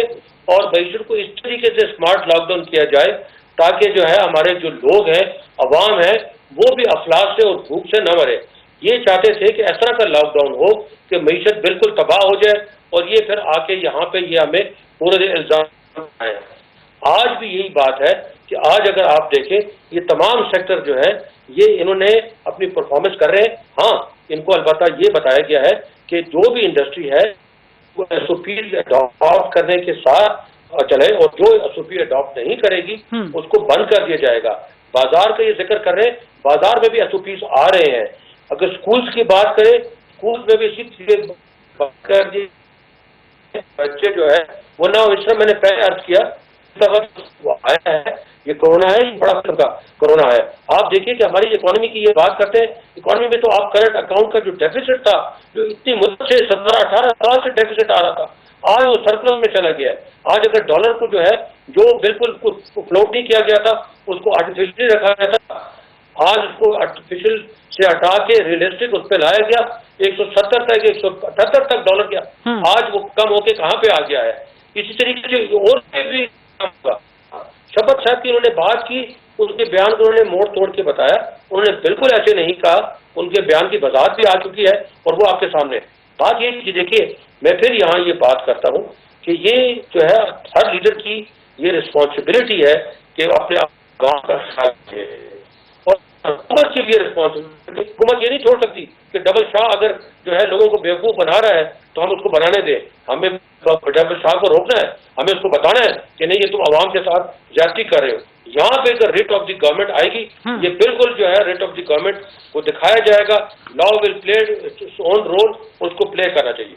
اور معیشت کو اس طریقے سے اسمارٹ لاک ڈاؤن کیا جائے تاکہ جو ہے ہمارے جو لوگ ہیں، عوام ہیں، وہ بھی افلاس سے اور بھوک سے نہ مرے۔ یہ چاہتے تھے کہ اس طرح کا لاک ڈاؤن ہو کہ معیشت بالکل تباہ ہو جائے اور یہ پھر آ کے یہاں پہ یہ ہمیں پورے الزام آئے۔ آج بھی یہی بات ہے کہ آج اگر آپ دیکھیں یہ تمام سیکٹر جو ہے یہ انہوں نے اپنی پرفارمنس کر رہے ہیں۔ ہاں ان کو البتہ یہ بتایا گیا ہے کہ جو بھی انڈسٹری ہے وہ ایس او پیز اڈاپٹ کرنے کے ساتھ چلے اور جو ایس او پی اڈاپٹ نہیں کرے گی اس کو بند کر دیا جائے گا۔ بازار کا یہ ذکر کر رہے ہیں، بازار میں بھی ایس او پیز آ رہے ہیں۔ اگر اسکولس کی بات کریں، اسکول میں بھی اسی طریقے بات کر دی، بچے جو ہے وہ نہ اس طرح میں نے پہلے عرض کیا وہ آیا ہے، یہ کورونا ہے، یہ بڑا قسم کا کورونا ہے۔ آپ دیکھیے کہ ہماری اکانومی کی یہ بات کرتے ہیں، اکانومی میں تو آپ کرنٹ اکاؤنٹ کا جو ڈیفیسٹ تھا، جو اتنی مدت سے 17-18 سال سے ڈیفیسٹ آ رہا تھا، آج وہ سرپلس میں چلا گیا ہے۔ آج اگر ڈالر کو جو ہے جو بالکل فلوٹ نہیں کیا گیا تھا اس کو آرٹیفیشلی رکھا گیا تھا، آج اس کو آرٹیفیشل سے ہٹا کے ریئلسٹک اس پہ لایا گیا، 170 تک 178 تک ڈالر گیا، آج وہ کم ہو کے کہاں پہ آ گیا ہے۔ اسی طریقے سے اور بھی ہوگا۔ شفقت صاحب کی انہوں نے بات کی، اس کے بیان کو انہوں نے موڑ توڑ کے بتایا، انہوں نے بالکل ایسے نہیں کہا، ان کے بیان کی وضاحت بھی آ چکی ہے اور وہ آپ کے سامنے بات یہ کہ دیکھیے میں پھر یہاں یہ بات کرتا ہوں کہ یہ جو ہے ہر لیڈر کی یہ رسپانسبلٹی ہے کہ اپنے گاؤں کا خیال رکھے، اور حکومت کی بھی یہ رسپانسبلٹی، حکومت یہ نہیں چھوڑ سکتی کہ ڈبل شاہ اگر جو ہے لوگوں کو بیوقوف بنا رہا ہے تو ہم اس کو بنانے دیں، ہمیں ڈبل شاہ کو روکنا ہے، ہمیں اس کو بتانا ہے کہ نہیں یہ تم عوام کے ساتھ زیادتی کر رہے ہو۔ یہاں پہ اگر ریٹ آف دی گورنمنٹ آئے گی، یہ بالکل جو ہے ریٹ آف دی گورنمنٹ کو دکھایا جائے گا، لا ول پلے اٹس اون رول، اس کو پلے کرنا چاہیے۔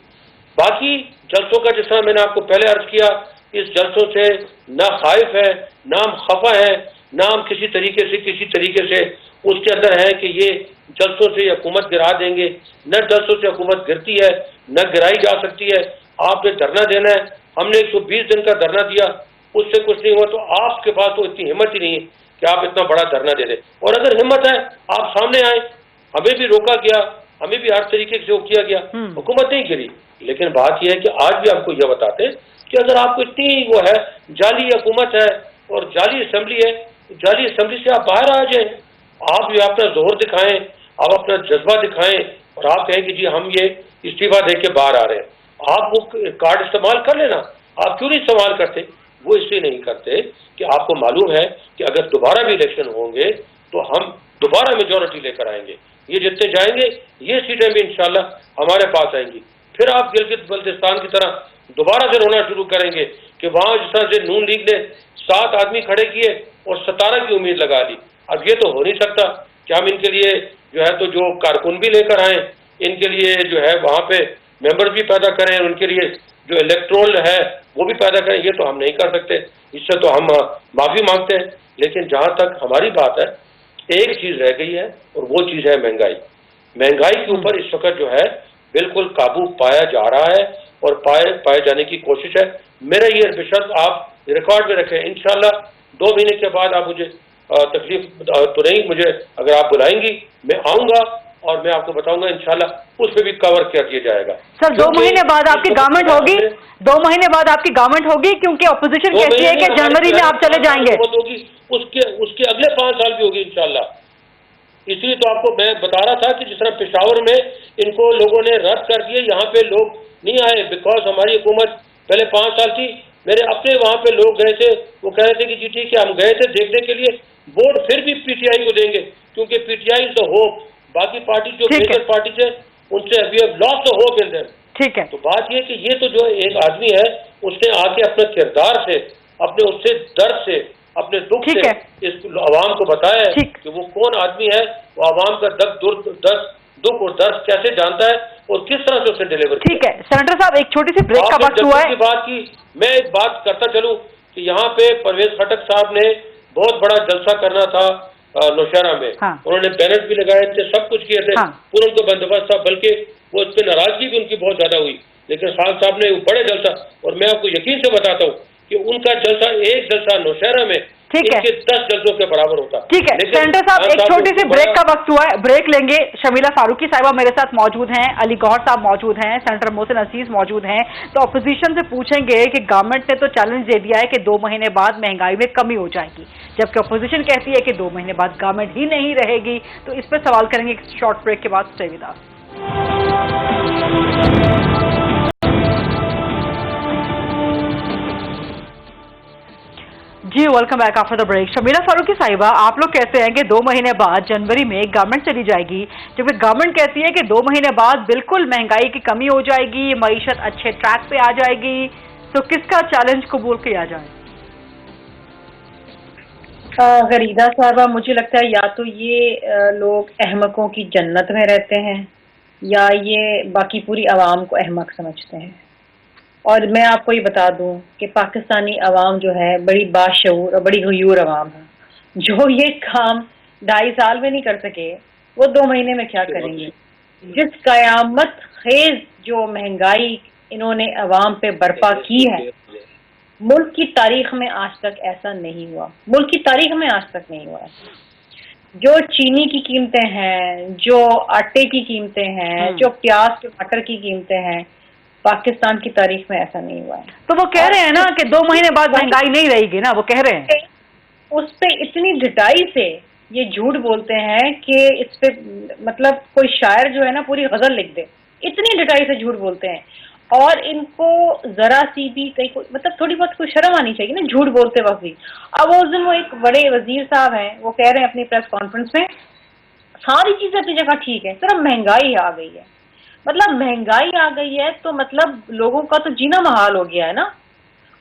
باقی جلسوں کا جس طرح میں نے آپ کو پہلے عرض کیا، اس جلسوں سے نہ خائف ہے، نہ ہم خفا ہیں، نہ ہم کسی طریقے سے اس کے اندر ہے کہ یہ جلسوں سے حکومت گرا دیں گے، نہ جلسوں سے حکومت گرتی ہے، نہ گرائی جا سکتی ہے۔ آپ نے دھرنا دینا ہے، ہم نے 120 دن کا دھرنا دیا، اس سے کچھ نہیں ہوا تو آپ کے پاس تو اتنی ہمت ہی نہیں ہے کہ آپ اتنا بڑا دھرنا دے دیں، اور اگر ہمت ہے آپ سامنے آئیں۔ ہمیں بھی روکا گیا، ہمیں بھی ہر طریقے سے وہ کیا گیا، حکومت نہیں گری، لیکن بات یہ ہے کہ آج بھی آپ کو یہ بتاتے ہیں کہ اگر آپ کو اتنی وہ ہے جعلی حکومت ہے اور جعلی اسمبلی ہے، جعلی اسمبلی سے آپ باہر آ جائیں، آپ بھی اپنا زور دکھائیں، آپ اپنا جذبہ دکھائیں اور آپ کہیں کہ جی ہم یہ استعفیٰ دے کے باہر آ رہے ہیں۔ آپ وہ کارڈ استعمال کر لینا، آپ کیوں نہیں استعمال کرتے؟ وہ اس لیے نہیں کرتے کہ آپ کو معلوم ہے کہ اگر دوبارہ بھی الیکشن ہوں گے تو ہم دوبارہ میجورٹی لے کر آئیں گے، یہ جتنے جائیں گے یہ سیٹیں بھی انشاءاللہ ہمارے پاس آئیں گی۔ پھر آپ گلگت بلتستان کی طرح دوبارہ سے رونا شروع کریں گے کہ وہاں جس طرح سے نون لیگ نے 7 آدمی کھڑے کیے اور 17 کی امید لگا لی۔ اب یہ تو ہو نہیں سکتا کہ ہم ان کے لیے جو ہے تو جو کارکن بھی لے کر آئیں، ان کے لیے جو ہے وہاں پہ मेंबर्स भी पैदा करें, उनके लिए जो इलेक्ट्रोल है वो भी पैदा करें, ये तो हम नहीं कर सकते, इससे तो हम माफ़ी मांगते हैं। लेकिन जहाँ तक हमारी बात है, एक चीज़ रह गई है और वो चीज़ है महंगाई। महंगाई के ऊपर इस वक्त जो है बिल्कुल काबू पाया जा रहा है और पाए जाने की कोशिश है। मेरा ये बेशक आप रिकॉर्ड में रखें, इंशाल्लाह 2 महीने के बाद आप मुझे तकलीफ तो नहीं, मुझे अगर आप बुलाएंगी मैं आऊँगा और मैं आपको बताऊंगा इंशाल्लाह उस पर भी कवर कर दिया जाएगा। सर 2 महीने बाद आपकी गवर्नमेंट होगी, 2 महीने बाद आपकी गवर्नमेंट होगी, क्योंकि अपोजिशन कहती है कि जनवरी में आप चले जाएंगे। होगी, उसके अगले 5 साल भी होगी इंशाल्लाह। इसलिए तो आपको मैं बता रहा था कि जिस तरह पेशावर में इनको लोगों ने रद्द कर दिए, यहाँ पे लोग नहीं आए बिकॉज हमारी हुकूमत पहले 5 साल थी। मेरे अपने वहाँ पे लोग गए थे, वो कह रहे थे कि जी ठीक है, हम गए थे देखने के लिए, वोट फिर भी पीटीआई को देंगे क्योंकि पीटीआई इज द होप। बाकी पार्टी जो मेजर पार्टी है उनसे we have lost the hope in them. ठीक है, तो बात ये कि ये तो जो एक आदमी है उसने आके अपने किरदार से, अपने उससे दर्द से, अपने दुख से इस आवाम को बताया है कि वो कौन आदमी है, वो आवाम का दुख और दर्द कैसे जानता है और किस तरह से उसने डिलीवर किया। ठीक है सेनेटर साहब, एक छोटी सी ब्रेक का वक्त हुआ है। बात की मैं एक बात करता चलूं कि यहाँ पे परवेज खटक साहब ने बहुत बड़ा जलसा करना था नौशहरा में। उन्होंने बैनर भी लगाए थे, सब कुछ किए थे, पूरा उनका बंदोबस्त था, बल्कि वो उस पर नाराजगी भी उनकी बहुत ज्यादा हुई। लेकिन खान साहब ने बड़े जलसा, और मैं आपको यकीन से बताता हूँ कि उनका जलसा, एक जलसा नौशहरा में इनके 10 जलसों के बराबर होता। ठीक है सेनेटर साहब, एक छोटी सी ब्रेक का वक्त हुआ है, ब्रेक लेंगे। शमीला फारूकी साहिबा मेरे साथ मौजूद हैं, अली गौहर साहब मौजूद हैं, सेनेटर मोहसिन अजीज मौजूद हैं। तो अपोजिशन से पूछेंगे कि गवर्नमेंट ने तो चैलेंज दे दिया है कि 2 महीने बाद महंगाई में कमी हो जाएगी, जबकि अपोजिशन कहती है कि 2 महीने बाद गवर्नमेंट ही नहीं रहेगी। तो इस पर सवाल करेंगे एक शॉर्ट ब्रेक के बाद। Stay with us. जी welcome back after the break. Shamila Farooqui साहिबा, आप लोग कहते हैं कि 2 महीने बाद जनवरी में गवर्नमेंट चली जाएगी, जबकि गवर्नमेंट कहती है कि 2 महीने बाद बिल्कुल महंगाई की कमी हो जाएगी, मईशत अच्छे ट्रैक पे आ जाएगी। तो किसका चैलेंज कबूल किया जाए? गरीदा साहबा, मुझे लगता है या तो ये लोग अहमकों की जन्नत में रहते हैं या ये बाकी पूरी आवाम को अहमक समझते हैं। और मैं आपको ये बता दूं कि पाकिस्तानी अवाम जो है बड़ी बाशऊर और बड़ी गयूर अवाम है। जो ये काम 2.5 साल में नहीं कर सके वो 2 महीने में क्या करेंगे। जिस कयामत खेज जो महंगाई इन्होंने अवाम पे बर्पा की है, मुल्क की तारीख में आज तक ऐसा नहीं हुआ, मुल्क की तारीख में आज तक नहीं हुआ है। जो चीनी की कीमतें हैं, जो आटे की कीमतें हैं, जो प्याज टमाटर की कीमतें हैं, पाकिस्तान की तारीख में ऐसा नहीं हुआ है। तो वो कह रहे हैं ना कि 2 महीने बाद महंगाई नहीं रहेगी ना, वो कह रहे हैं। उस पे इतनी ढिठाई से ये झूठ बोलते हैं कि इस पे मतलब कोई शायर जो है ना पूरी गजल लिख दे, इतनी ढिठाई से झूठ बोलते हैं। और इनको जरा सी भी कहीं मतलब थोड़ी बहुत कोई शर्म आनी चाहिए ना झूठ बोलते वक्त भी। अब उस दिन वो एक बड़े वजीर साहब हैं, वो कह रहे हैं अपनी प्रेस कॉन्फ्रेंस में सारी चीजें अपनी जगह ठीक है, सिर्फ महंगाई आ गई है। मतलब महंगाई आ गई है तो मतलब लोगों का तो जीना महाल हो गया है ना।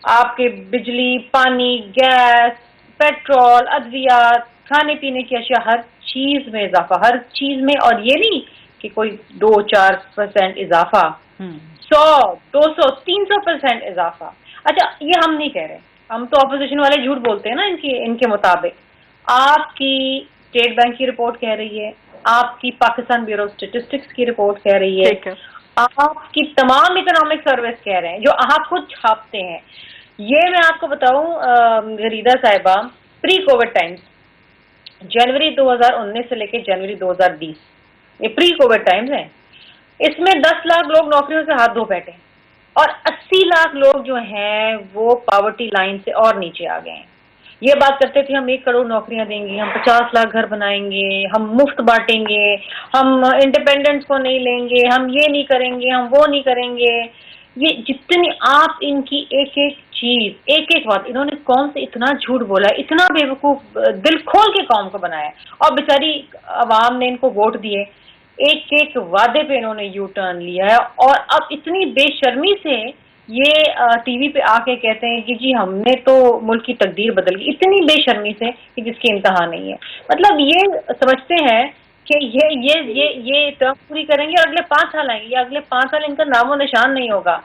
आपके बिजली, पानी, गैस, पेट्रोल, अद्वियात, खाने पीने की अशिया, हर चीज में इजाफा, हर चीज में। और ये नहीं कि कोई 2-4% इजाफा, 100, 200, 300% इजाफा। अच्छा, ये हम नहीं कह रहे, हम तो अपोजिशन वाले झूठ बोलते हैं ना। इनके मुताबिक आपकी स्टेट बैंक की रिपोर्ट कह रही है, आपकी पाकिस्तान ब्यूरो ऑफ स्टेटिस्टिक्स की रिपोर्ट कह रही है, आपकी तमाम इकोनॉमिक सर्विस कह रहे हैं जो आप खुद छापते हैं। ये मैं आपको बताऊं गरीदा साहिबा, प्री कोविड टाइम्स, जनवरी 2019 से लेकर जनवरी 2020, ये प्री कोविड टाइम्स है। इसमें 10 लाख लोग नौकरियों से हाथ धो बैठे और 80 लाख लोग जो हैं वो पॉवर्टी लाइन से और नीचे आ गए हैं। ये बात करते थे हम 1 करोड़ नौकरियां देंगे, हम 50 लाख घर बनाएंगे, हम मुफ्त बांटेंगे, हम इंडिपेंडेंस को नहीं लेंगे, हम ये नहीं करेंगे, हम वो नहीं करेंगे। ये जितनी आप इनकी एक एक चीज, एक एक बात, इन्होंने कौम से इतना झूठ बोला है, इतना बेवकूफ दिल खोल के कौम को बनाया। और बेचारी आवाम ने इनको वोट दिए, एक एक वादे पे इन्होंने यू टर्न लिया है। और अब इतनी बेशर्मी से ये टीवी पे आके कहते हैं कि जी हमने तो मुल्क की तकदीर बदल गई, इतनी बेशर्मी से कि जिसकी इंतहा नहीं है। मतलब ये समझते हैं کہ یہ ٹرم پوری کریں گے اور اگلے 5 سال آئیں گے. یہ اگلے 5 سال ان کا نام و نشان نہیں ہوگا.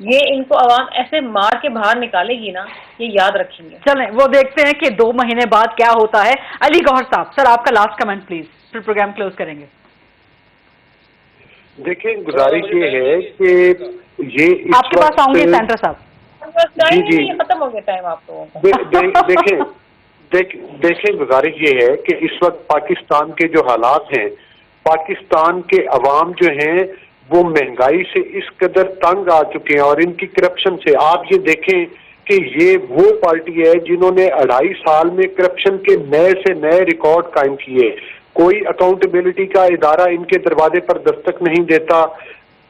یہ ان کو عوام ایسے مار کے باہر نکالے گی نا, یہ یاد رکھیں گے. چلیں وہ دیکھتے ہیں کہ 2 مہینے بعد کیا ہوتا ہے. علی گوہر صاحب, سر آپ کا لاسٹ کمنٹ پلیز, پھر پروگرام کلوز کریں گے. دیکھیں گزارش یہ ہے کہ یہ آپ کے پاس آؤں گے سینٹر صاحب. جی ختم ہو گیا ٹائم آپ لوگوں کا. دیکھیں گزارش یہ ہے کہ اس وقت پاکستان کے جو حالات ہیں, پاکستان کے عوام جو ہیں وہ مہنگائی سے اس قدر تنگ آ چکے ہیں اور ان کی کرپشن سے. آپ یہ دیکھیں کہ یہ وہ پارٹی ہے جنہوں نے 2.5 سال میں کرپشن کے نئے سے نئے ریکارڈ قائم کیے. کوئی اکاؤنٹیبلٹی کا ادارہ ان کے دروازے پر دستک نہیں دیتا.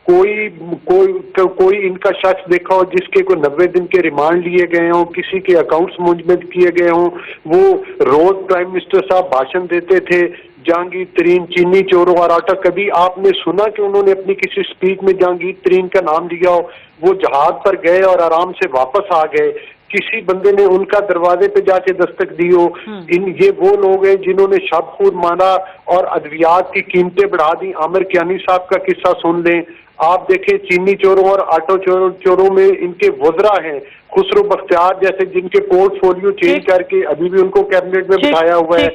کوئی ان کا شخص دیکھا ہو جس کے کوئی 90 دن کے ریمانڈ لیے گئے ہوں, کسی کے اکاؤنٹس منجمد کیے گئے ہوں. وہ روز پرائم منسٹر صاحب بھاشن دیتے تھے, جہانگیر ترین چینی چوروں اور آٹا. کبھی آپ نے سنا کہ انہوں نے اپنی کسی سپیچ میں جہانگیر ترین کا نام لیا ہو؟ وہ جہاز پر گئے اور آرام سے واپس آ گئے. کسی بندے نے ان کا دروازے پہ جا کے دستک دی ہو؟ یہ وہ لوگ ہیں جنہوں نے شب خود مارا اور ادویات کی قیمتیں بڑھا دی. عامر کیانی صاحب کا قصہ سن لیں. آپ دیکھیں چینی چوروں اور آٹو چوروں میں ان کے وزراء ہیں, خسرو بختیار جیسے, جن کے پورٹ فولیو چینج کر کے ابھی بھی ان کو کیبنٹ میں بٹھایا ہوا ہے.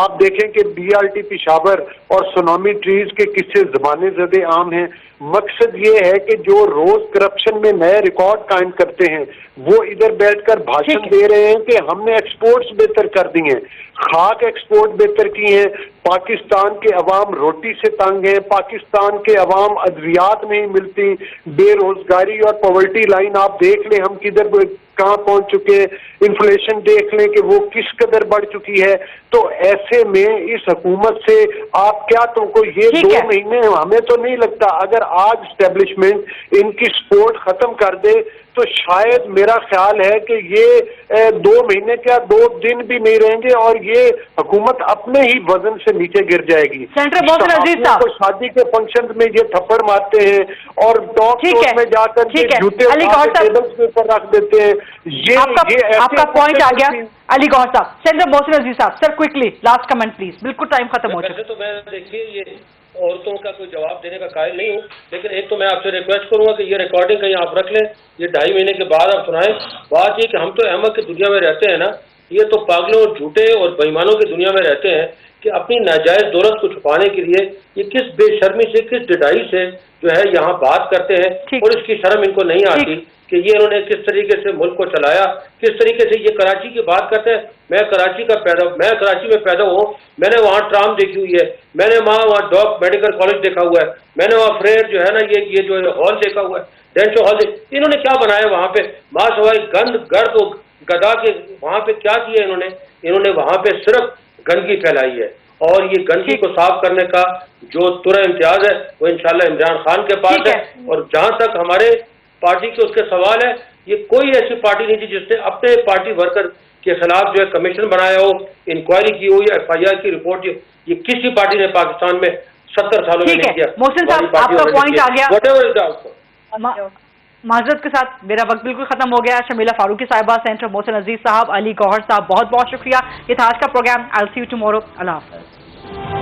آپ دیکھیں کہ BRT پشاور اور سونامی ٹریز کے قصے زبانیں زدے عام ہیں. مقصد یہ ہے کہ جو روز کرپشن میں نئے ریکارڈ قائم کرتے ہیں وہ ادھر بیٹھ کر بھاشن دے رہے ہیں کہ ہم نے ایکسپورٹس بہتر کر دی ہیں, خاک ایکسپورٹ بہتر کی ہیں. پاکستان کے عوام روٹی سے تنگ ہیں, پاکستان کے عوام ادویات نہیں ملتی, بے روزگاری اور پاورٹی لائن آپ دیکھ لیں ہم کدھر کہاں پہنچ چکے ہیں. انفلیشن دیکھ لیں کہ وہ کس قدر بڑھ چکی ہے. تو ایسے میں اس حکومت سے آپ کیا تم کو یہ 2 مہینے, ہمیں تو نہیں لگتا اگر آج اسٹیبلشمنٹ ان کی سپورٹ ختم کر دے تو شاید میرا خیال ہے کہ یہ 2 مہینے کیا 2 دن بھی نہیں رہیں گے اور یہ حکومت اپنے ہی وزن سے نیچے گر جائے گی. سینٹر محسن عزیز صاحب شادی کے فنکشن میں یہ تھپڑ مارتے ہیں اور ٹاک شو میں جا کر جوتے ٹیبل کے اوپر رکھ دیتے ہیں. آپ کا پوائنٹ آ گیا علی گوہر صاحب. سینٹر محسن عزیز صاحب, سر کوئکلی لاسٹ کمنٹ پلیز, بالکل ٹائم ختم ہو چکا. تو میں دیکھیے یہ عورتوں کا کوئی جواب دینے کا قائل نہیں ہوں, لیکن ایک تو میں آپ سے ریکویسٹ کروں گا کہ یہ ریکارڈنگ کہیں آپ رکھ لیں, یہ 2.5 مہینے کے بعد آپ سنائیں. بات یہ کہ ہم تو احمد کی دنیا میں رہتے ہیں نا, یہ تو پاگلوں اور جھوٹے اور بےایمانوں کی دنیا میں رہتے ہیں کہ اپنی ناجائز دولت کو چھپانے کے لیے یہ کس بے شرمی سے, کس ڈڈائی سے جو ہے یہاں بات کرتے ہیں, اور اس کی شرم ان کو نہیں آتی کہ یہ انہوں نے کس طریقے سے ملک کو چلایا, کس طریقے سے یہ کراچی کی بات کرتے ہیں. میں کراچی میں پیدا ہوں, میں نے وہاں ٹرام دیکھی ہوئی ہے, میں نے وہاں ڈاک میڈیکل کالج دیکھا ہوا ہے, میں نے وہاں فریئر جو ہے نا یہ جو ہال دیکھا ہوا ہے, ڈینشو ہال. انہوں نے کیا بنایا وہاں پہ ماں سوائے گند گرد و گدا کے؟ وہاں پہ کیا کیا انہوں نے وہاں پہ صرف گندگی پھیلائی ہے. اور یہ گندگی کو صاف کرنے کا جو ترا امتیاز ہے وہ انشاءاللہ عمران خان کے پاس ہے. اور جہاں تک ہمارے پارٹی کے اس کے سوال ہے, یہ کوئی ایسی پارٹی نہیں تھی جس نے اپنے پارٹی ورکر کے خلاف جو ہے کمیشن بنایا ہو, انکوائری کی ہو یا FIR کی رپورٹ, یہ کسی پارٹی نے پاکستان میں 70 سالوں میں نہیں کیا. محسن صاحب آپ کا پوائنٹ آ گیا. معذرت کے ساتھ میرا وقت بالکل ختم ہو گیا. شمیلہ فاروقی صاحبہ, سینٹر محسن عزیز صاحب, علی گوہر صاحب, بہت بہت شکریہ. یہ تھا آج کا programme. I'll see you tomorrow. اللہ حافظ.